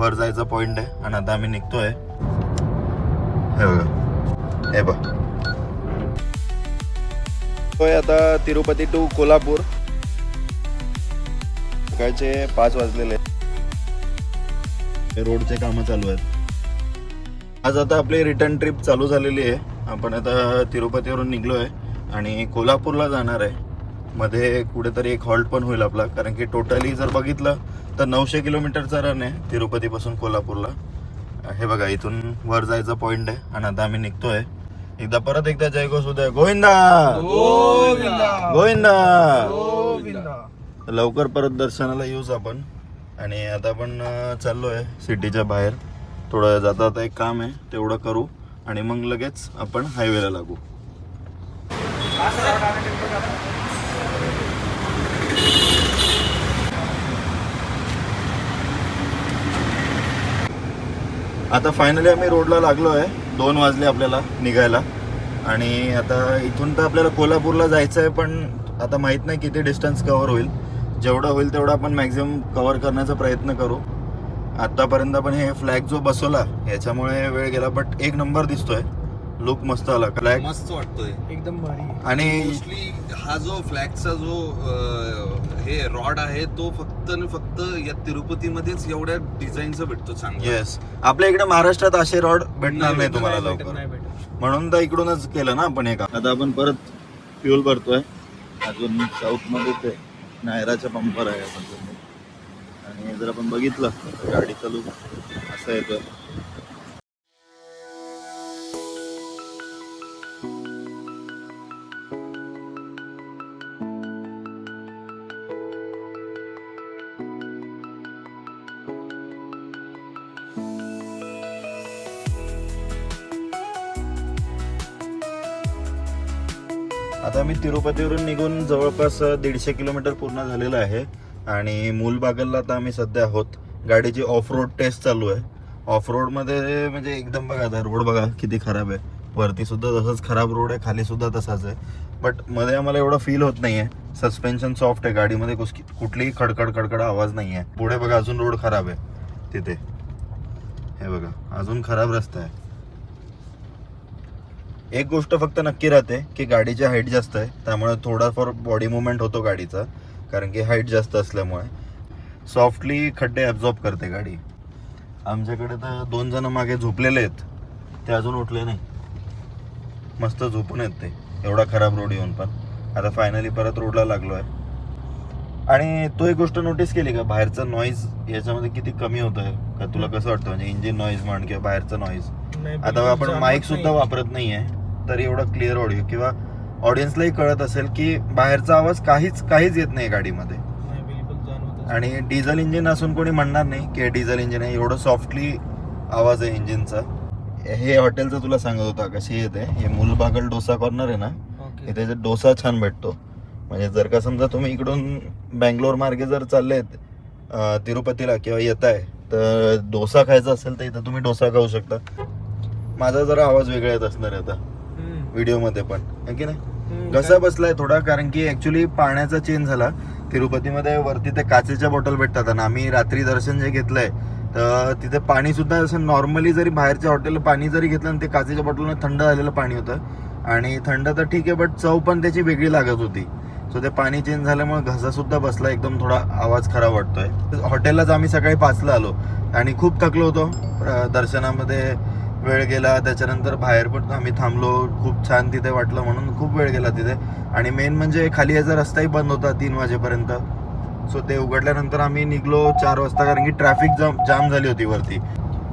वर जायचा पॉइंट आहे आणि आता आम्ही निघतोय. हे बघा, हे बघ आता तिरुपती टू कोल्हापूर. सकाळचे 5 वाजलेले. रोडचे कामं चालू आहेत. आज आता आपली रिटर्न ट्रिप चालू झालेली आहे. आपण आता तिरुपतीवरून निघलोय आणि कोल्हापूरला जाणार आहे. मध्ये कुठेतरी एक हॉल्ट पण होईल आपला, कारण की टोटली जर बघितलं तर 900 किलोमीटरचा रन आहे तिरुपतीपासून कोल्हापूरला. हे बघा, इथून वर जायचा पॉइंट आहे आणि आता आम्ही निघतोय. परत एकदा जय गोसूदय गोविंदा गोविंदा. लवकर परत दर्शनाला येऊच आपण. आणि आता आपण चाललोय सिटीच्या बाहेर. थोडं जाता जाता एक काम आहे, तेवढं करू आणि मग लगेच आपण हायवेला लागू. आता फायनली आम्ही रोडला लागलो आहे. 2 वाजले आपल्याला निघायला. आणि आता इथून तर आपल्याला कोल्हापूरला जायचं आहे, पण आता माहीत नाही किती डिस्टन्स कव्हर होईल. जेवढं होईल तेवढं आपण मॅक्झिमम कव्हर करण्याचा प्रयत्न करू. आतापर्यंत आपण हे फ्लॅग जो बसवला याच्यामुळे वेळ गेला, बट एक नंबर दिसतोय. लुक मस्त आला. फ्लॅग मस्त वाटतोय, एकदम भारी. आणि मोस्टली हा जो फ्लॅगचा जो हे रॉड आहे तो फक्त या तिरुपतीमध्येच एवढ्या डिझाईनचा भेटतो चांगला. येस, आपल्या इकडे महाराष्ट्रात असे रॉड भेटणार नाही तुम्हाला लवकर, म्हणून तर इकडूनच केलं ना आपण. एक आता आपण परत फ्युल भरतोय. अजून साऊथ मध्ये ते नायराच्या पंपर आहे आपण. आणि जर आपण बघितलं गाडी चालू असं येतं. आता मी तिरुपतीवरून निघून जवळपास 150 किलोमीटर पूर्ण झालेलं आहे. आणि मूलबागलला आता आम्ही सध्या आहोत. गाडीची ऑफ रोड टेस्ट चालू आहे. ऑफ रोडमध्ये म्हणजे एकदम बघा, आता रोड बघा किती खराब आहे. वरती सुद्धा तसंच खराब रोड आहे, खाली सुद्धा तसाच आहे. बट मध्ये आम्हाला एवढं फील होत नाही आहे. सस्पेन्शन सॉफ्ट आहे गाडीमध्ये, कुठलीही खडखड आवाज नाही आहे. पुढे बघा अजून रोड खराब आहे तिथे. हे बघा अजून खराब रस्ता आहे. एक गोष्ट फक्त नक्की राहते की गाडीची हाईट जास्त आहे, त्यामुळे थोडाफार बॉडी मुवमेंट होतो गाडीचा, कारण की हाईट जास्त असल्यामुळे. सॉफ्टली खड्डे ॲब्झॉर्ब करते गाडी. आमच्याकडे तर 2 जण मागे झोपलेले आहेत, ते अजून उठले नाही. मस्त झोपून आहेत ते, एवढा खराब रोड येऊन पण. आता फायनली परत रोडला लागलो आहे. आणि तो एक गोष्ट नोटीस केली का, बाहेरचा नॉईज याच्यामध्ये किती कमी होत आहे का? तुला कसं वाटतं, म्हणजे इंजिन नॉईज म्हण किंवा बाहेरचा नॉईज? आता आपण माईक सुद्धा वापरत नाहीये तरी एवढं क्लिअर ऑडिओ, किंवा ऑडियन्सलाही कळत असेल की बाहेरचा आवाज काहीच येत नाही गाडीमध्ये. आणि डिझेल इंजिन असून कोणी म्हणणार नाही की डिझेल इंजिन आहे. एवढं सॉफ्टली आवाज आहे इंजिनचा. हे हॉटेलचं तुला सांगत होता कशी येते. हे मुलबागल डोसा कॉर्नर आहे ना, इथे डोसा छान भेटतो. म्हणजे जर का समजा तुम्ही इकडून बँगलोर मार्गे जर चाललेत तिरुपतीला किंवा येत आहे, तर डोसा खायचा असेल तर इथं तुम्ही डोसा खाऊ शकता. माझा जरा आवाज वेगळा येत असणार आहे आता व्हिडिओमध्ये पण, आहे की नाही? घसा बसलाय थोडा, कारण की ऍक्च्युली पाण्याचा चेंज झाला. तिरुपतीमध्ये वरती ते काचेच्या बॉटल भेटतात आणि आम्ही रात्री दर्शन जे घेतलंय तर तिथे पाणी सुद्धा असं नॉर्मली जरी बाहेरच्या हॉटेलला पाणी जरी घेतलं आणि ते काचेच्या बॉटलने थंड झालेलं पाणी होतं. आणि थंड तर ठीक आहे, बट चव पण त्याची वेगळी लागत होती. सो ते पाणी चेंज झाल्यामुळे घसा सुद्धा बसला, एकदम थोडा आवाज खराब वाटतोय. हॉटेललाच आम्ही सकाळी 5ला आलो आणि खूप थकलो होतो. दर्शनामध्ये वेळ गेला, त्याच्यानंतर बाहेर पण आम्ही थांबलो. खूप छान तिथे वाटलं म्हणून खूप वेळ गेला तिथे. आणि मेन म्हणजे खाली याचा रस्ताही बंद होता 3 वाजेपर्यंत. सो ते उघडल्यानंतर आम्ही निघलो 4 वाजता, कारण की ट्रॅफिक जाम झाली होती वरती.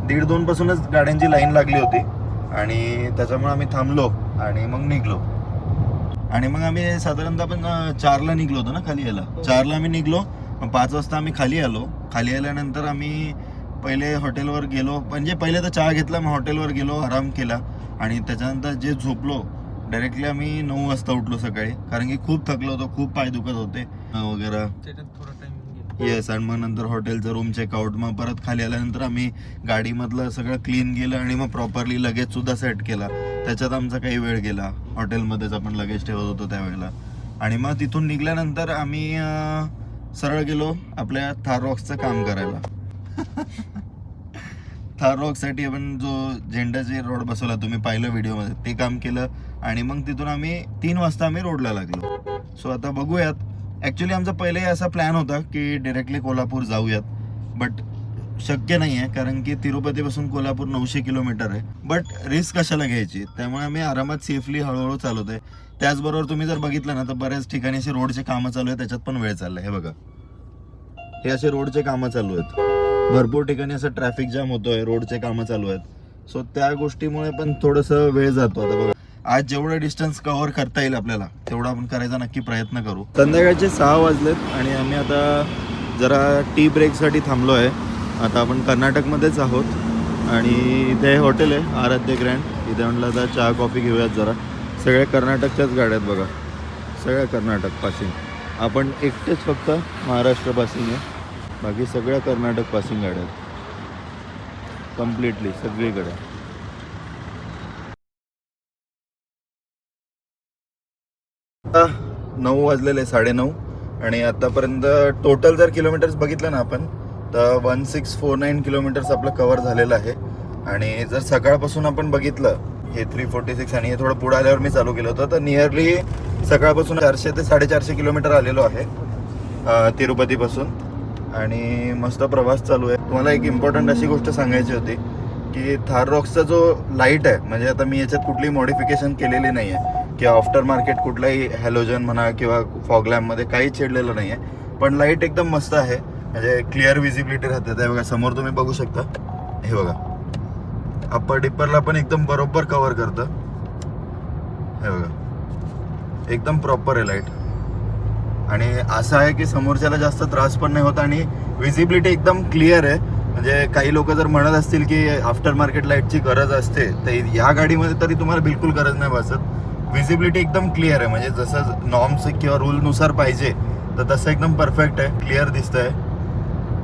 1:30 पासूनच गाड्यांची लाईन लागली होती आणि त्याच्यामुळे आम्ही थांबलो आणि मग निघलो. आणि मग आम्ही साधारणतः आपण 4ला निघलो होतो ना खाली यायला. 4ला आम्ही निघलो, 5 वाजता आम्ही खाली आलो. खाली आल्यानंतर आम्ही पहिले हॉटेलवर गेलो. म्हणजे पहिले तर चहा घेतला, मग हॉटेलवर गेलो, आराम केला. आणि त्याच्यानंतर जे झोपलो डायरेक्टली आम्ही 9 वाजता उठलो सकाळी, कारण की खूप थकलो होतो, खूप पाय दुखत होते वगैरे. येस. आणि मग नंतर हॉटेलचं रूम चेकआउट. मग परत खाली आल्यानंतर आम्ही गाडीमधलं सगळं क्लीन केलं आणि मग प्रॉपरली लगेज सुद्धा सेट केला. त्याच्यात आमचा काही वेळ गेला. हॉटेलमध्येच आपण लगेज ठेवत होतो त्यावेळेला. आणि मग तिथून निघाल्यानंतर आम्ही सरळ गेलो आपल्या थार रॉक्सचं काम करायला. थार रॉकसाठी आपण जो झेंडाचे रोड बसवला तुम्ही पाहिलं व्हिडिओमध्ये, ते काम केलं आणि मग तिथून आम्ही 3 वाजता आम्ही रोडला लागलो. सो आता बघूयात. ॲक्च्युली आमचा पहिले असा प्लॅन होता की डायरेक्टली कोल्हापूर जाऊयात, बट शक्य नाही आहे कारण की तिरुपतीपासून कोल्हापूर 900 किलोमीटर आहे. बट रिस्क कशाला घ्यायची, त्यामुळे आम्ही आरामात सेफली हळूहळू चालवतोय. त्याचबरोबर तुम्ही जर बघितलं ना तर बऱ्याच ठिकाणी असे रोडचे कामं चालू आहेत, त्याच्यात पण वेळ चाललाय. हे बघा, हे असे रोडचे कामं चालू आहेत. भरपूर ठिकाणी असं ट्रॅफिक जाम होतोय, रोडचे कामं चालू आहेत. सो त्या गोष्टीमुळे पण थोडंसं वेळ जातो. आता बघा, आज जेवढं डिस्टन्स कव्हर करता येईल आपल्याला तेवढा आपण करायचा नक्की प्रयत्न करू. संध्याकाळचे 6 वाजलेत आणि आम्ही आता जरा टी ब्रेकसाठी थांबलो आहे. आता आपण कर्नाटकमध्येच आहोत आणि इथे हॉटेल आहे आराध्य ग्रँड. इथे म्हटलं आता चहा कॉफी घेऊयात जरा. सगळ्या कर्नाटकच्याच गाड्या आहेत बघा, सगळ्या कर्नाटक पासिंग. आपण एकटेच फक्त महाराष्ट्र पासिंग आहे, बाकी सगळ्या कर्नाटक पासिंग गाड्या आहेत कम्प्लिटली सगळीकडे. आता 9 वाजलेले 9:30 आणि आतापर्यंत टोटल जर किलोमीटर्स बघितलं ना आपण तर 1649 किलोमीटर्स आपलं कव्हर झालेलं आहे. आणि जर सकाळपासून आपण बघितलं हे 346 आणि हे थोडं पुढे आल्यावर मी चालू केलं होतं तर नियरली सकाळपासून 400 ते 450 किलोमीटर आलेलो आहे तिरुपतीपासून. आणि मस्त प्रवास चालू आहे. तुम्हाला एक इम्पॉर्टंट अशी गोष्ट सांगायची होती की थार रॉक्सचा जो लाईट आहे, म्हणजे आता मी याच्यात कुठली मॉडिफिकेशन केलेली नाही आहे किंवा आफ्टर मार्केट कुठलाही हॅलोजन म्हणा किंवा फॉग लॅम्पमध्ये काही छेडलेलं नाही आहे, पण लाईट एकदम मस्त आहे. म्हणजे क्लिअर विजिबिलिटी राहते. ते बघा समोर तुम्ही बघू शकता, हे बघा अप्पर डिप्परला पण एकदम बरोबर कव्हर करतं. हे बघा एकदम प्रॉपर आहे लाईट. आणि असं आहे की समोरच्याला जास्त त्रास पण नाही होत आणि विजिबिलिटी एकदम क्लिअर आहे. म्हणजे काही लोक जर म्हणत असतील की आफ्टर मार्केट लाईटची गरज असते, तर या गाडीमध्ये तरी तुम्हाला बिलकुल गरज नाही भासत. विजिबिलिटी एकदम क्लिअर आहे. म्हणजे जसं नॉर्म्स किंवा रूलनुसार पाहिजे तर तसं एकदम परफेक्ट आहे, क्लिअर दिसतंय,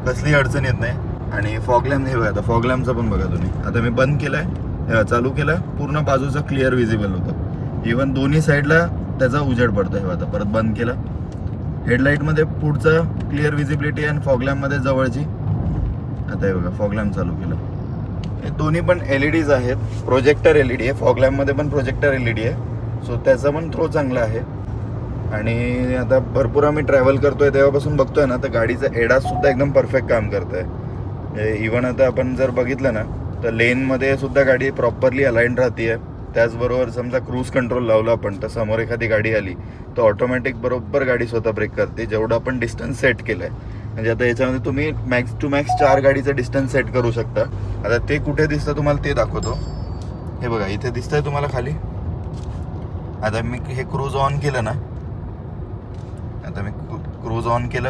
कसली अडचण येत नाही. आणि फॉग लॅम्प हे बघा, आता फॉग लॅम्पचा पण बघा तुम्ही. आता मी बंद केलाय, चालू केलं, पूर्ण बाजूचं क्लिअर विजिबल होतं. इवन दोन्ही साईडला त्याचा उजेड पडतो. हे आता परत बंद केलं. हेडलाईटमध्ये पुढचं क्लिअर विजिबिलिटी आणि फॉग लॅम्पमध्ये जवळची. आता हे बघा फॉग लॅम्प चालू केलं. हे दोन्ही पण LEDs आहेत. प्रोजेक्टर LED आहे, फॉग लॅम्पमध्ये पण प्रोजेक्टर LED आहे. सो त्याचा पण थ्रो चांगला आहे. आणि आता भरपूर आम्ही ट्रॅव्हल करतोय तेव्हापासून बघतोय ना तर गाडीचं एडास सुद्धा एकदम परफेक्ट काम करत आहे. इवन आता आपण जर बघितलं ना तर लेनमध्ये सुद्धा गाडी प्रॉपरली अलाइंड राहते. त्याचबरोबर समजा क्रूज कंट्रोल लावला आपण तर समोर एखादी गाडी आली तर ऑटोमॅटिक बरोबर गाडी स्वतः ब्रेक करते जेवढं आपण डिस्टन्स सेट केलं आहे. म्हणजे आता याच्यामध्ये तुम्ही मॅक्स टू मॅक्स 4 गाडीचं डिस्टन्स सेट करू शकता. आता ते कुठे दिसतं तुम्हाला ते दाखवतो. हे बघा इथे दिसतंय तुम्हाला खाली. आता मी हे क्रूज ऑन केलं ना, आता मी क्रूज ऑन केलं,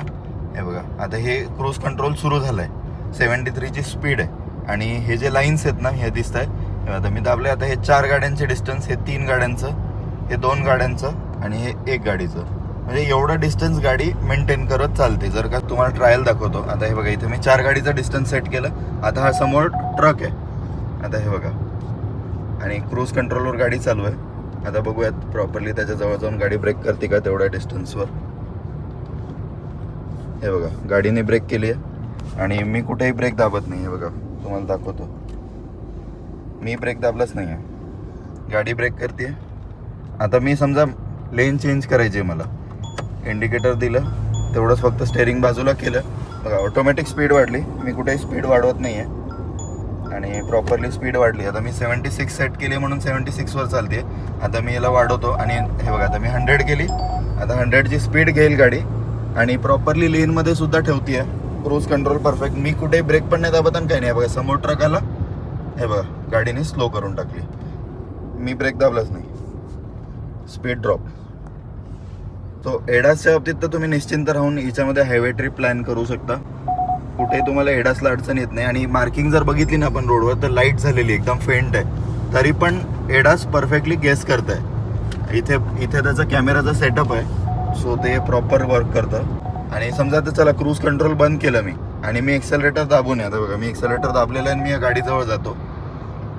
हे बघा आता हे क्रूज कंट्रोल सुरू झालंय. 73ची स्पीड आहे आणि हे जे लाईन्स आहेत ना हे दिसत आहेत. आता मी दाबले. आता हे 4 गाड्यांचे डिस्टन्स, हे 3 गाड्यांचं, हे 2 गाड्यांचं आणि हे 1 गाडीचं. म्हणजे एवढं डिस्टन्स गाडी मेंटेन करत चालते. जर का तुम्हाला ट्रायल दाखवतो. आता हे बघा इथे मी 4 गाडीचं डिस्टन्स सेट केलं. आता हा समोर ट्रक आहे. आता हे बघा आणि क्रूज कंट्रोलवर गाडी चालू आहे. आता बघूयात प्रॉपरली त्याच्या जवळ जाऊन गाडी ब्रेक करते का तेवढ्या डिस्टन्सवर. हे बघा गाडीने ब्रेक केली आहे आणि मी कुठेही ब्रेक दाबत नाही. हे बघा तुम्हाला दाखवतो, मी ब्रेक दाबलाच नाही आहे, गाडी ब्रेक करते. आता मी समजा लेन चेंज करायची आहे, मला इंडिकेटर दिलं तेवढंच फक्त स्टेअरिंग बाजूला केलं, बघा ऑटोमॅटिक स्पीड वाढली. मी कुठेही स्पीड वाढवत नाही आहे आणि प्रॉपरली स्पीड वाढली. आता मी 76 सेट केली म्हणून 76वर चालते. आता मी याला वाढवतो आणि हे बघा आता मी 100 केली. आता 100ची स्पीड घेईल गाडी आणि प्रॉपरली लेनमध्ये सुद्धा ठेवते. Cruise control perfect. मी कुठेही ब्रेक पण नाही दाबत आणि काही नाही. बघा समोर ट्रक आला, हे बघा गाडीने स्लो करून टाकली, मी ब्रेक दाबलाच नाही, स्पीड ड्रॉप. तो एडासच्या बाबतीत तर तुम्ही निश्चिंत राहून हिच्यामध्ये हायवे ट्रिप प्लॅन करू शकता. कुठेही तुम्हाला एडासला अडचण येत नाही. आणि मार्किंग जर बघितली ना आपण रोडवर तर लाईट झालेली एकदम फेंट आहे, तरी पण एडास परफेक्टली गेस करत आहे. इथे त्याचा कॅमेराचा सेटअप आहे, सो ते प्रॉपर वर्क करतं. आणि समजा तर चला क्रूज कंट्रोल बंद केलं मी आणि मी एक्सेलरेटर दाबून, आता बघा मी एक्सेलरेटर दाबलेलं आहे आणि मी या गाडीजवळ जातो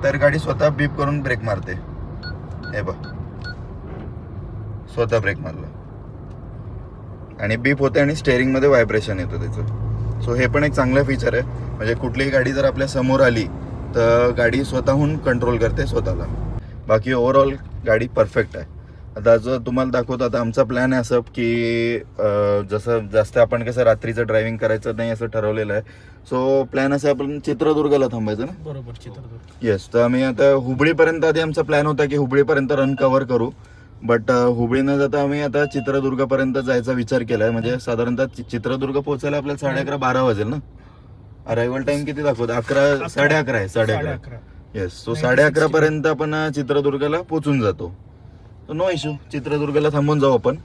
तर गाडी स्वतः बीप करून ब्रेक मारते. हे बघ स्वतः ब्रेक मारला आणि बीप होते आणि स्टेअरिंगमध्ये व्हायब्रेशन येतं त्याचं. सो हे पण एक चांगलं फीचर आहे. म्हणजे कुठलीही गाडी जर आपल्या समोर आली तर गाडी स्वतःहून कंट्रोल करते स्वतःला. बाकी ओव्हरऑल गाडी परफेक्ट आहे. आता जर तुम्हाला दाखवतो, आता आमचा प्लॅन आहे असं की जसं जास्त आपण कसं रात्रीचं ड्रायव्हिंग करायचं नाही असं ठरवलेलं आहे. सो प्लॅन असं आपण चित्रदुर्गला थांबायचं ना. बरोबर, चित्रदुर्ग. येस, तर आम्ही आता हुबळीपर्यंत आधी आमचा प्लॅन होता की हुबळीपर्यंत रन कव्हर करू. बट हुबळी न जाता आम्ही आता चित्रदुर्गपर्यंत जायचा विचार केलाय. म्हणजे साधारणतः चित्रदुर्ग पोहोचायला आपल्याला 11:30-12 वाजेल ना. अरायवल टाइम किती दाखवतो? 11, 11:30 आहे. 11:30. येस, सो 11:30 पर्यंत आपण चित्रदुर्गला पोहोचून जातो. नो इश्यू, चित्रदुर्गला थांबून जाऊ आपण.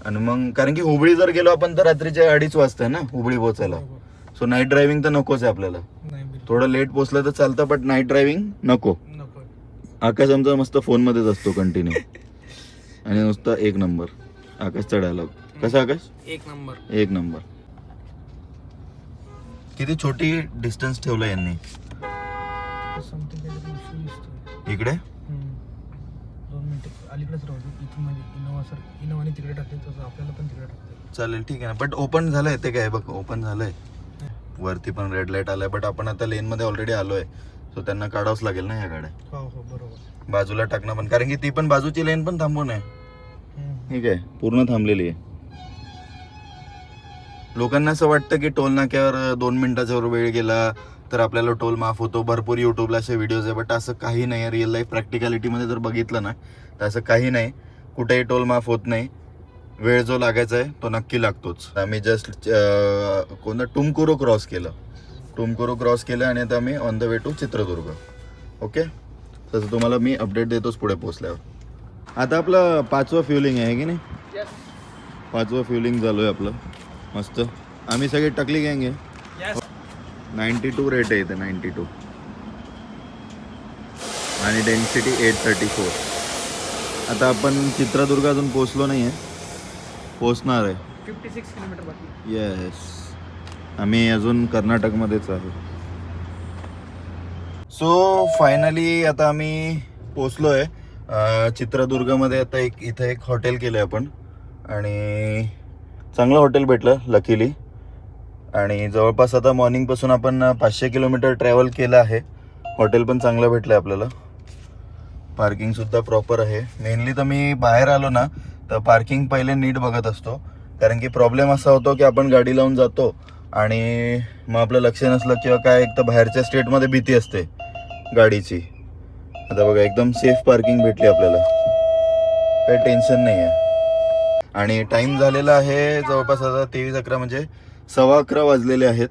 आणि मग कारण की हुबळी जर गेलो आपण तर रात्रीचे 2:30 वाजता ना हुबळी पोहोचायला. सो नाईट ड्रायव्हिंग तर नकोच आहे आपल्याला. थोडं लेट पोहोचलं तर चालतं, बट नाईट ड्रायव्हिंग नको. आकाश आमचा मस्त फोन मध्येच असतो कंटिन्यू. आणि नुसता 1 नंबर आकाशचा डायलॉग. कसा आकाश? 1 नंबर. किती छोटी डिस्टन्स ठेवलं यांनी इकडे. 2 मिनिटं अलीकडेच राहू दे. इथून म्हणजे इनोवाने तिकडे टाकते तसं आपल्याला पण तिकडे टाकते. चालेल, ठीक आहे ना. बट ओपन झालंय ते काय बघ, ओपन झालंय. वरती पण रेड लाईट आलाय. बट आपण आता लेन मध्ये ऑलरेडी आलोय. सो त्यांना काढावंच लागेल ना या गाड्या. हो बरोबर. बाजूला टाकणं पण, कारण की ती पण बाजूची लेन पण थांबवून आहे. ठीक आहे, पूर्ण थांबलेली आहे. लोकांना असं वाटतं की टोल नाक्यावर 2 मिनिटाच्या वर वेळ गेला तर आपल्याला टोल माफ होतो. भरपूर युट्यूबला असे व्हिडिओज आहे. बट असं काही नाही. रिअल लाईफ प्रॅक्टिकॅलिटीमध्ये जर बघितलं ना तर असं काही नाही. कुठेही टोल माफ होत नाही. वेळ जो लागायचा आहे तो नक्की लागतोच. आम्ही जस्ट कोणतं टुमकुरू क्रॉस केलं आणि आता आम्ही on the way to Chitradurga. Okay, तसं तुम्हाला मी अपडेट देतोच पुढे पोहोचल्यावर. आता आपलं 5वं फ्युलिंग आहे की नाही? 5वं फ्युलिंग चालू आहे आपलं. मस्त. आम्ही सगळे टकली गँग आहे. 92 रेट आहे इथे, 92. आणि डेन्सिटी 834. आता आपण चित्रदुर्ग अजून पोहोचलो नाही आहे, पोहोचणार आहे. 56 किलोमीटर बाकी. येस, आम्ही अजून कर्नाटकमध्येच आहे. सो फायनली आता आम्ही पोचलो आहे चित्रदुर्गमध्ये. आता इथं एक हॉटेल केलं आहे आपण आणि चांगलं हॉटेल भेटलं लकीली. आणि जवळपास आता मॉर्निंगपासून आपण 500 किलोमीटर ट्रॅव्हल केलं आहे. हॉटेल पण चांगलं भेटलं आहे आपल्याला. पार्किंगसुद्धा प्रॉपर आहे. मेनली तर मी बाहेर आलो ना तर पार्किंग पहिले नीट बघत असतो. कारण की प्रॉब्लेम असा होतो की आपण गाडी लावून जातो आणि मग आपलं लक्ष नसलं किंवा काय, एक तर बाहेरच्या स्टेटमध्ये भीती असते गाडीची. आता बघा एकदम सेफ पार्किंग भेटली आपल्याला, काही टेन्शन नाही आहे. आणि टाईम झालेला आहे जवळपास आता 23:11 म्हणजे 11:15 वाजलेले आहेत.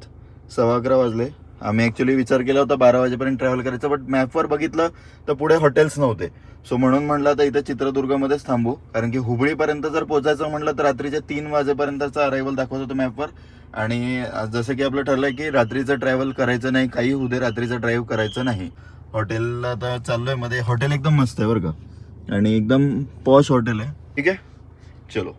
11:15 वाजले. आम्ही ॲक्च्युली विचार केला होता 12 वाजेपर्यंत ट्रॅव्हल करायचं, बट मॅपवर बघितलं तर पुढे हॉटेल्स नव्हते. सो म्हणून म्हटलं आता इथं चित्रदुर्गमध्येच थांबू. कारण की हुबळीपर्यंत जर पोहोचायचं म्हटलं तर रात्रीच्या 3 वाजेपर्यंतचा अरायवल दाखवत होतो मॅपवर. आणि जसं की आपलं ठरलंय की रात्रीचं ट्रॅव्हल करायचं नाही, काही होऊ दे रात्रीचं ड्राईव्ह करायचं नाही. हॉटेलला आता चाललोय मध्ये. हॉटेल एकदम मस्त आहे बरं का, आणि एकदम पॉश हॉटेल आहे. ठीक आहे, चलो.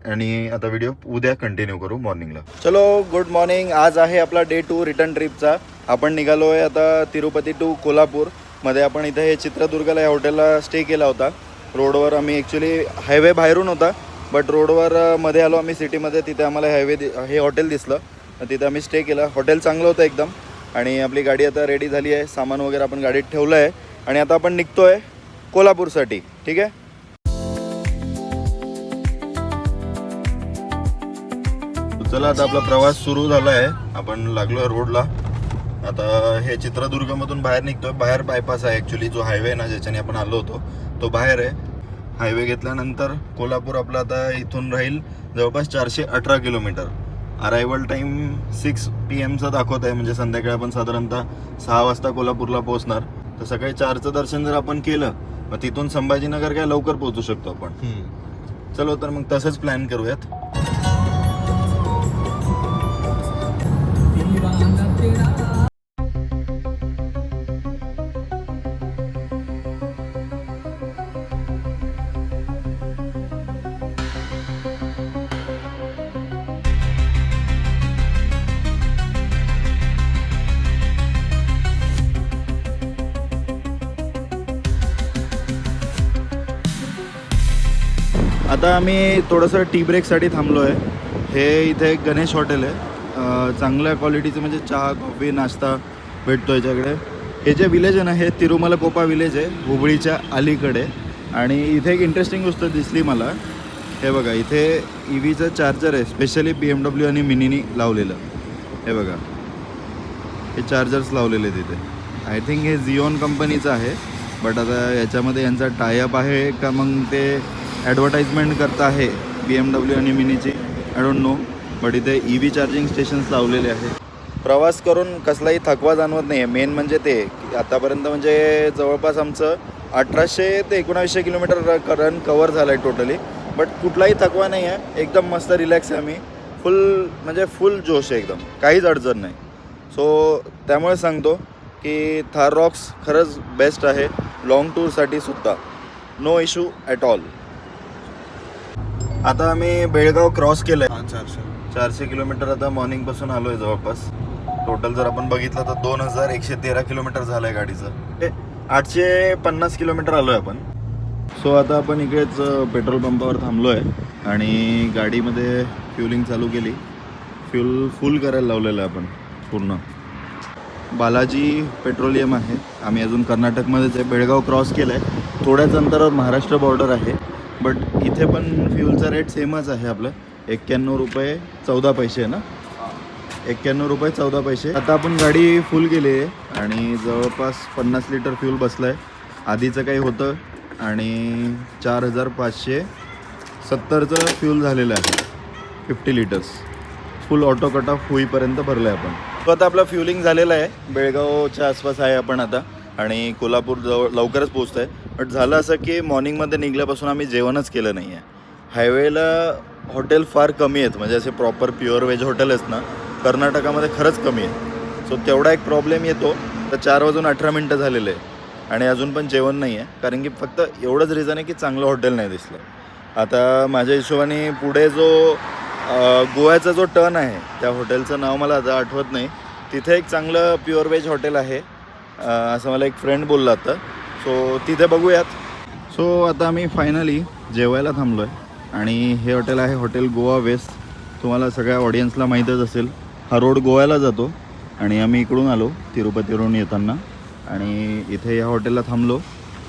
आणि आता व्हिडिओ उद्या कंटिन्यू करू मॉर्निंगला. चलो, गुड मॉर्निंग. आज आहे आपला डे 2 रिटर्न ट्रिपचा. आपण निघालो आहे आता तिरुपती टू कोल्हापूर मध्ये. आपण इथे हे चित्रदुर्गला या हॉटेलला स्टे केला होता. रोडवर आम्ही ॲक्च्युली हायवे बाहेरून होता, बट रोडवर मध्ये आलो आम्ही सिटीमध्ये. तिथे आम्हाला हे हॉटेल दिसलं, तिथे आम्ही स्टे केला. हॉटेल चांगलं होतं एकदम. आणि आपली गाडी आता रेडी झाली आहे. सामान वगैरे आपण गाडीत ठेवलं आहे आणि आता आपण निघतोय कोल्हापूरसाठी. ठीक आहे, चला आता आपला प्रवास सुरू झाला आहे. आपण लागलो रोडला. आता हे चित्रदुर्गमधून बाहेर निघतोय. बाहेर बायपास आहे ॲक्च्युली, जो हायवे ना ज्याच्याने आपण आलो होतो तो बाहेर आहे. हायवे घेतल्यानंतर कोल्हापूर आपला आता इथून राहील जवळपास 418 किलोमीटर. अरायवल टाईम 6 PM दाखवत आहे. म्हणजे संध्याकाळी आपण साधारणतः 6 वाजता कोल्हापूरला पोहोचणार. तर सकाळी 4चं दर्शन जर आपण केलं मग तिथून संभाजीनगर काय लवकर पोहोचू शकतो आपण. चलो तर मग तसंच प्लॅन करूयात. आता आम्ही थोडंसं टी ब्रेकसाठी थांबलो आहे. हे इथे एक गणेश हॉटेल आहे. चांगल्या क्वालिटीचं म्हणजे चहा, कॉफी, नाश्ता भेटतो याच्याकडे. हे जे विलेज आहे ना हे तिरुमला कोपा विलेज आहे हुबळीच्या अलीकडे. आणि इथे एक इंटरेस्टिंग गोष्ट दिसली मला. हे बघा इथे EVचं चार्जर आहे स्पेशली BMW आणि मिनीनी लावलेलं. हे बघा हे चार्जर्स लावलेले आहेत इथे. आय थिंक हे झिओन कंपनीचं आहे. बट आता याच्यामध्ये यांचा टायअप आहे का मग ते ॲडव्हर्टाईजमेंट करता आहे BMW आणि मिनीची, आय डोंट नो. बट इथे EV चार्जिंग स्टेशन्स लावलेले आहे. प्रवास करून कसलाही थकवा जाणवत नाही आहे. मेन म्हणजे ते की आतापर्यंत म्हणजे जवळपास आमचं 1800 ते 1900 किलोमीटर रन कवर झालं आहे टोटली. बट कुठलाही थकवा नाही आहे. एकदम मस्त रिलॅक्स आहे आम्ही. फुल जोश आहे एकदम, काहीच अडचण नाही. सो त्यामुळे सांगतो की थार रॉक्स खरंच बेस्ट आहे लाँग टूरसाठी सुद्धा. No issue at all. आता आम्ही बेळगाव क्रॉस केलं आहे. 400 किलोमीटर आता मॉर्निंगपासून आलो आहे जवळपास. टोटल जर आपण बघितलं तर 2113 किलोमीटर झालं आहे गाडीचं. 850 किलोमीटर आलो आहे आपण. सो आता आपण इकडेच पेट्रोल पंपावर थांबलो आहे आणि गाडीमध्ये फ्युलिंग चालू केली. फ्यूल फुल करायला लावलेलं आहे आपण पूर्ण. बालाजी पेट्रोलियम आहे. आम्ही अजून कर्नाटकमध्येच आहे. बेळगाव क्रॉस केलं आहे. थोड्याच अंतरावर महाराष्ट्र बॉर्डर आहे. बट इथे पण फ्यूलचा रेट सेमच आहे आपलं. 91 रुपये 14 पैसे आहे ना. 91 रुपये 14 पैसे. आता आपण गाडी फुल केली आहे आणि जवळपास 50 लिटर फ्यूल बसलं आहे. आधीचं काही होतं आणि 4570चं फ्यूल झालेलं आहे. 50 लिटर्स फुल ऑटो कट ऑफ होईपर्यंत भरलं आहे आपण. तो आता आपलं फ्युलिंग झालेलं आहे. बेळगावच्या आसपास आहे आपण आता आणि कोल्हापूर जवळ लवकरच पोचतं आहे. बट झालं असं की मॉर्निंगमध्ये निघल्यापासून आम्ही जेवणच केलं नाही आहे. हायवेला हॉटेल फार कमी आहेत, म्हणजे असे प्रॉपर प्युअर व्हेज हॉटेल आहेत ना कर्नाटकामध्ये खरंच कमी आहे. सो तेवढा एक प्रॉब्लेम येतो. तर 4:18 झालेले आहे आणि अजून पण जेवण नाही आहे. कारण की फक्त एवढंच रिझन आहे की चांगलं हॉटेल नाही दिसलं. आता माझ्या हिशोबाने पुढे जो गोव्याचा जो टर्न आहे त्या हॉटेलचं नाव मला आता आठवत नाही. तिथे एक चांगलं प्युअर व्हेज हॉटेल आहे असं मला एक फ्रेंड बोलला होता. सो तिथे बघूयात. सो आता आम्ही फायनली जेवायला थांबलो आहे आणि हे हॉटेल आहे हॉटेल गोवा वेस्ट. तुम्हाला सगळ्या ऑडियन्सला माहीतच असेल. हा रोड गोव्याला जातो आणि आम्ही इकडून आलो तिरुपतीवरून येताना आणि इथे या हॉटेलला थांबलो.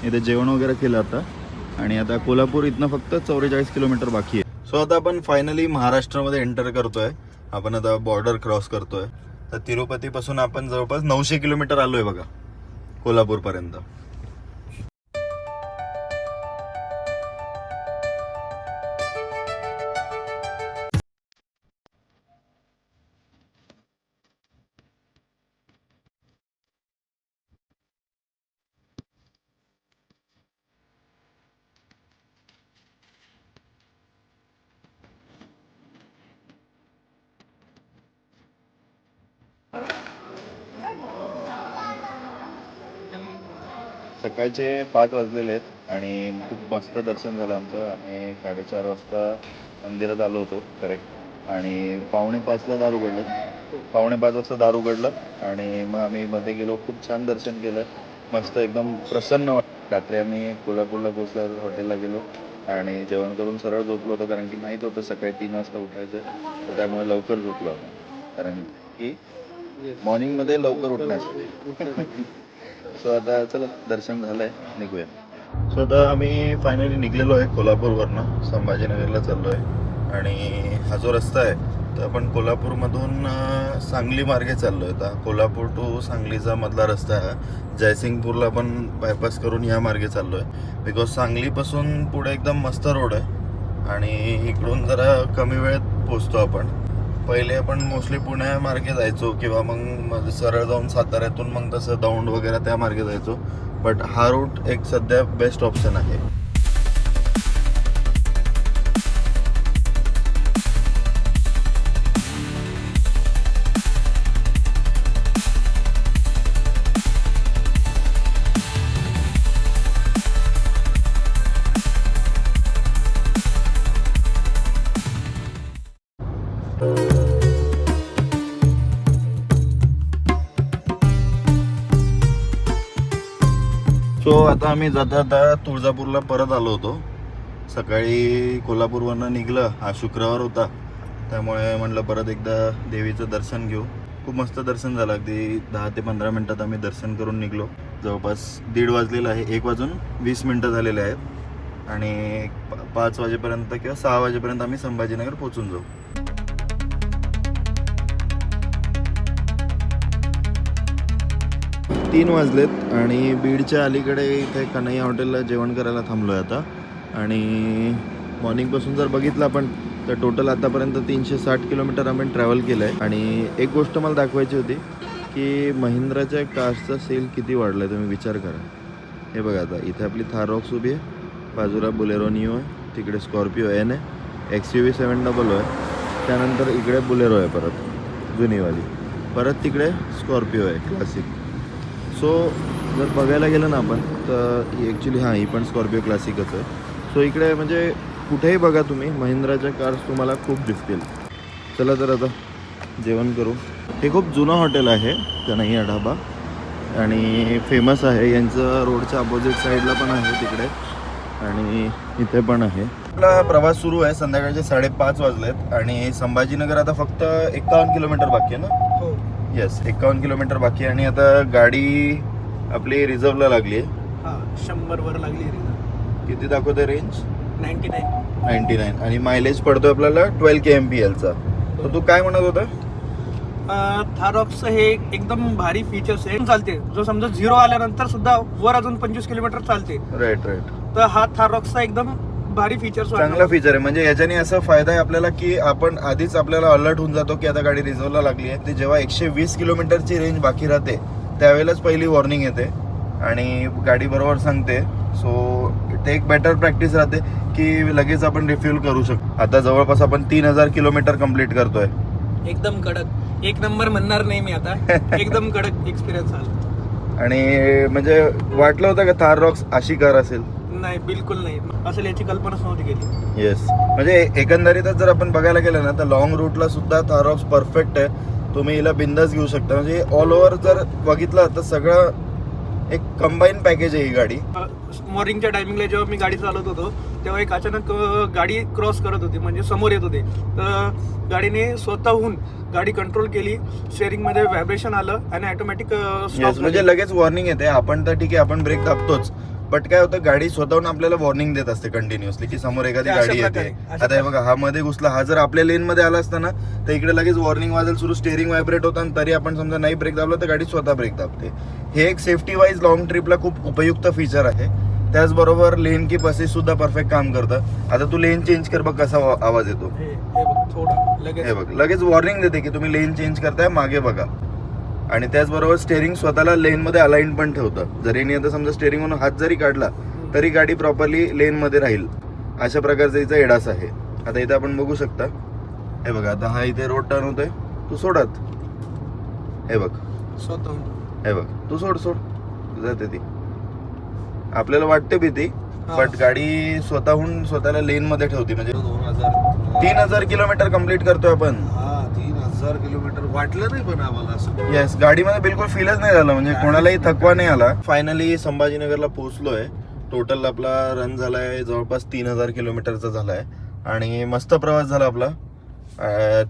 इथे जेवण वगैरे केलं आता आणि आता कोल्हापूर इथनं फक्त 44 किलोमीटर बाकी आहे. सो आता आपण फायनली महाराष्ट्रामध्ये एंटर करतोय. आपण आता बॉर्डर क्रॉस करतोय. तर तिरुपतीपासून आपण जवळपास 900 किलोमीटर आलो आहे बघा कोल्हापूरपर्यंत. सकाळचे 5 वाजलेले आहेत आणि खूप मस्त दर्शन झालं आमचं. आम्ही 4:30 वाजता मंदिरात आलो होतो करेक्ट आणि 4:45ला दार उघडलं. 4:45 वाजता दार उघडलं आणि मग आम्ही मध्ये गेलो. खूप छान दर्शन केलं. मस्त एकदम प्रसन्न वाटलं. रात्री आम्ही कोल्हापूरला पोचल्यावर हॉटेलला गेलो आणि जेवण करून सरळ झोपलो होतो कारण की माहीत होतं सकाळी 3 वाजता उठायचं. तर त्यामुळे लवकर झोपलो आम्ही कारण की मॉर्निंगमध्ये लवकर उठण्यासाठी. सो आता चला दर्शन झालंय निघूया. सो आता आम्ही फायनली निघलेलो आहे कोल्हापूरवरनं. संभाजीनगरला चाललो आहे आणि हा जो रस्ता आहे तर आपण कोल्हापूरमधून सांगली मार्गे चाललो आहे. आता कोल्हापूर टू सांगलीचा मधला रस्ता आहे. जयसिंगपूरला आपण बायपास करून या मार्गे चाललो आहे बिकॉज सांगलीपासून पुढे एकदम मस्त रोड आहे आणि इकडून जरा कमी वेळेत पोचतो आपण. पहिले आपण मोस्टली पुण्यामार्गे जायचो किंवा मग सरळ जाऊन साताऱ्यातून मग तसं दौंड वगैरे त्या मार्गे जायचो. बट हा रूट एक सध्या बेस्ट ऑप्शन आहे. सो आता आम्ही जाता तुळजापूरला परत आलो होतो. सकाळी कोल्हापूरवरनं निघलं. हा शुक्रवार होता त्यामुळे म्हटलं परत एकदा देवीचं दर्शन घेऊ. खूप मस्त दर्शन झालं. अगदी 10 ते 15 मिनटात आम्ही दर्शन करून निघलो. जवळपास 1:30 वाजलेला आहे, 1:20 झालेले आहेत आणि 5 वाजेपर्यंत किंवा 6 वाजेपर्यंत आम्ही संभाजीनगर पोहोचून जाऊ. तीन वाजलेत आणि बीडच्या अलीकडे इथे कन्हैया हॉटेलला जेवण करायला थांबलो आहे आता. आणि मॉर्निंगपासून जर बघितलं आपण तर टोटल आतापर्यंत 360 किलोमीटर आम्ही ट्रॅव्हल केलं आहे. आणि एक गोष्ट मला दाखवायची होती की महिंद्राच्या कार्सचा सेल किती वाढला आहे, तुम्ही विचार करा. हे बघा, आता इथे आपली थार रॉक्स उभी आहे, बाजूला बुलेरो निओ आहे, तिकडे स्कॉर्पिओ एन आहे, XUV 700 आहे, त्यानंतर इकडे बुलेरो आहे परत जुनीवाली, परत तिकडे स्कॉर्पिओ आहे क्लासिक. सो जर बघायला गेलं ना आपण तर ॲक्च्युली ही पण स्कॉर्पिओ क्लासिकच आहे. सो इकडे म्हणजे कुठेही बघा तुम्ही महिंद्राच्या कार्स तुम्हाला खूप दिसतील. चला तर आता जेवण करू. हे खूप जुनं हॉटेल आहे कन्हैया ढाबा आणि फेमस आहे. यांचं रोडच्या अपोजिट साईडला पण आहे तिकडे आणि इथे पण आहे. आपला प्रवास सुरू आहे. संध्याकाळचे 5:30 वाजलेत आणि संभाजीनगर आता फक्त 51 किलोमीटर बाकी आहे ना. हो येस, 51 किलोमीटर बाकी आहे आणि आता गाडी आपली रिझर्वला लागली आहे. हां 100 वर लागली रे. किती दाखवते रेंज? 99 आणि मायलेज पडतोय आपल्याला 12 kmpl. तर तू काय म्हणत होता? थारॉक्सचं हे एकदम भारी फीचर्स आहे. चालते जो समजा 0 आल्यानंतर सुद्धा वर अजून 25 किलोमीटर चालते. राईट. तर हा थारॉक्सचा एकदम भारी फीचर्स चांगला फीचर आहे. म्हणजे याच्याने असा फायदा आहे आपल्याला की आपण आधीच आपल्याला अलर्ट होऊन जातो की आता गाडी रिझर्वला लागली आहे. ते जेव्हा 120 किलोमीटरची रेंज बाकी राहते त्यावेळेलाच पहिली वॉर्निंग येते आणि गाडी बरोबर सांगते. सो ते एक बेटर प्रॅक्टिस राहते की लगेच आपण रिफ्यूल करू शकतो. आता जवळपास आपण 3000 किलोमीटर कम्प्लीट करतोय. एकदम कडक, एक नंबर म्हणणार नाही मी आता. एकदम कडक एक्सपिरियन्स आला. आणि म्हणजे वाटलं होतं का थार रॉक्स अशी कार असेल? नाही, बिलकुल नाही. असेल याची कल्पनाच नव्हती केली. येस, म्हणजे एकंदरीतच जर आपण बघायला गेलं ना तर लॉंग रूटला सुद्धा थार रॉक्स परफेक्ट आहे. तुम्ही हिला बिंदास घेऊ शकता. म्हणजे ऑल ओव्हर जर बघितलं तर सगळं एक कंबाईन पॅकेज आहे ही गाडी. मॉर्निंगच्या टायमिंगला जेव्हा मी गाडी चालवत होतो तेव्हा एक अचानक गाडी क्रॉस करत होती, म्हणजे समोर येत होते. तर गाडीने स्वतःहून गाडी कंट्रोल केली, स्टेअरिंग मध्ये व्हायब्रेशन आलं आणि ऑटोमॅटिक म्हणजे लगेच वॉर्निंग येते. आपण तर ठीक आहे, आपण ब्रेक दाबतोच, बट काय होतं गाडी स्वतःहून आपल्याला वॉर्निंग देत असते कंटिन्युअसली की समोर एखादी गाडी येते. आता हे बघा, हा मध्ये घुसला, हा जर आपल्या लेन मध्ये आला असता ना तर इकडे लगेच वॉर्निंग वाजेल सुरू, स्टेअरिंग व्हायब्रेट होता आणि तरी आपण समजा नाही ब्रेक दाबला तर गाडी स्वतः ब्रेक दाबते. हे एक सेफ्टी वाईज लॉंग ट्रिपला खूप उपयुक्त फीचर आहे. त्याचबरोबर लेन कीप असिस्ट सुद्धा परफेक्ट काम करतं. आता तू लेन चेंज कर बघ कसा आवाज येतो. हे बघ लगेच वॉर्निंग देते की तुम्ही लेन चेंज करताय, मागे बघा. आणि त्याचबरोबर स्टेअरिंग स्वतःला लेनमध्ये अलाइन पण ठेवतं. जरी आता समजा स्टेअरिंगवरून हात जरी काढला तरी गाडी प्रॉपरली लेनमध्ये राहील, अशा प्रकारचा हिचा एडास आहे. आता इथे आपण बघू शकता, हे बघा आता हा इथे रोड टर्न होतोय, तू सोडत, हे बघ स्वतःहून, हे बघ तू सोड जाते ती. आपल्याला वाटते भीती, बट गाडी स्वतःहून स्वतःला लेन मध्ये ठेवते. म्हणजे 3000 किलोमीटर कम्प्लीट करतोय आपण. 3000 किलोमीटर वाटलं नाही पण आम्हाला असं. येस, गाडीमध्ये बिलकुल फीलच नाही झालं, म्हणजे कोणालाही थकवा नाही आला. फायनली संभाजीनगरला पोहोचलोय. टोटल आपला रन झालाय जवळपास 3000 किलोमीटरचा झालाय आणि मस्त प्रवास झाला आपला.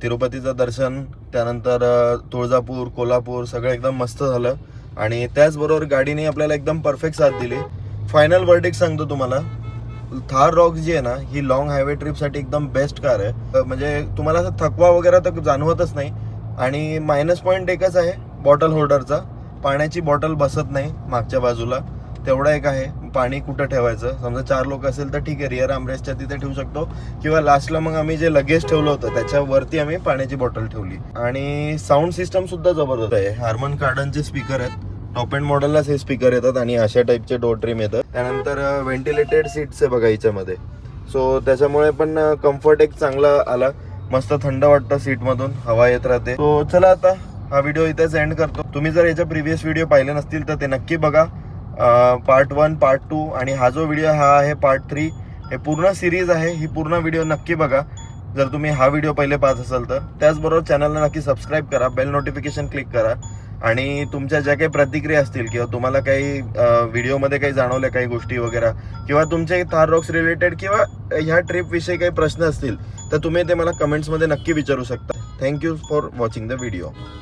तिरुपतीचं दर्शन, त्यानंतर तुळजापूर, कोल्हापूर सगळं एकदम मस्त झालं. आणि त्याचबरोबर गाडीने आपल्याला एकदम परफेक्ट साथ दिली. फायनल वर्डिक्ट सांगतो तुम्हाला, थार रॉक्स जी आहे ना ही लॉंग हायवे ट्रिपसाठी एकदम बेस्ट कार आहे. म्हणजे तुम्हाला असं थकवा वगैरे तर जाणवतच नाही. आणि मायनस पॉईंट एकच आहे बॉटल होल्डरचा, पाण्याची बॉटल बसत नाही मागच्या बाजूला, तेवढा एक आहे. पाणी कुठं ठेवायचं, समजा 4 लोक असेल तर ठीक आहे, रिअर आर्मरेस्टच्या तिथे ठेवू शकतो, किंवा लास्टला मग आम्ही जे लगेज ठेवलं होतं त्याच्यावरती आम्ही पाण्याची बॉटल ठेवली. आणि साऊंड सिस्टम सुद्धा जबरदस्त आहे. हार्मन कार्डनचे स्पीकर आहेत, टॉप एंड मॉडेललाच हे स्पीकर येतात आणि अशा टाईपचे डोर ट्रिम येतात. त्यानंतर व्हेंटिलेटेड सीट्स आहे बघा याच्यामध्ये. सो त्याच्यामुळे पण कम्फर्ट एक चांगला आला, मस्त थंड वाटतं सीटमधून, हवा येत राहते. सो चला आता हा व्हिडिओ इथेच एंड करतो. तुम्ही जर याच्या प्रिव्हियस व्हिडिओ पाहिले नसतील तर ते नक्की बघा. पार्ट 1, पार्ट 2 आणि हा जो व्हिडिओ हा आहे पार्ट 3. हे पूर्ण सिरीज आहे, ही पूर्ण व्हिडिओ नक्की बघा जर तुम्ही हा व्हिडिओ पहिले पाहत असाल तर. त्याचबरोबर चॅनलला नक्की सबस्क्राईब करा, बेल नोटिफिकेशन क्लिक करा. आणि तुमच्या ज्या काही प्रतिक्रिया असतील किंवा तुम्हाला काही व्हिडिओमध्ये काही जाणवल्या काही गोष्टी वगैरे, किंवा तुमचे थार रॉक्स रिलेटेड किंवा ह्या ट्रिपविषयी काही प्रश्न असतील तर तुम्ही ते मला कमेंट्समध्ये नक्की विचारू शकता. Thank you for watching the video.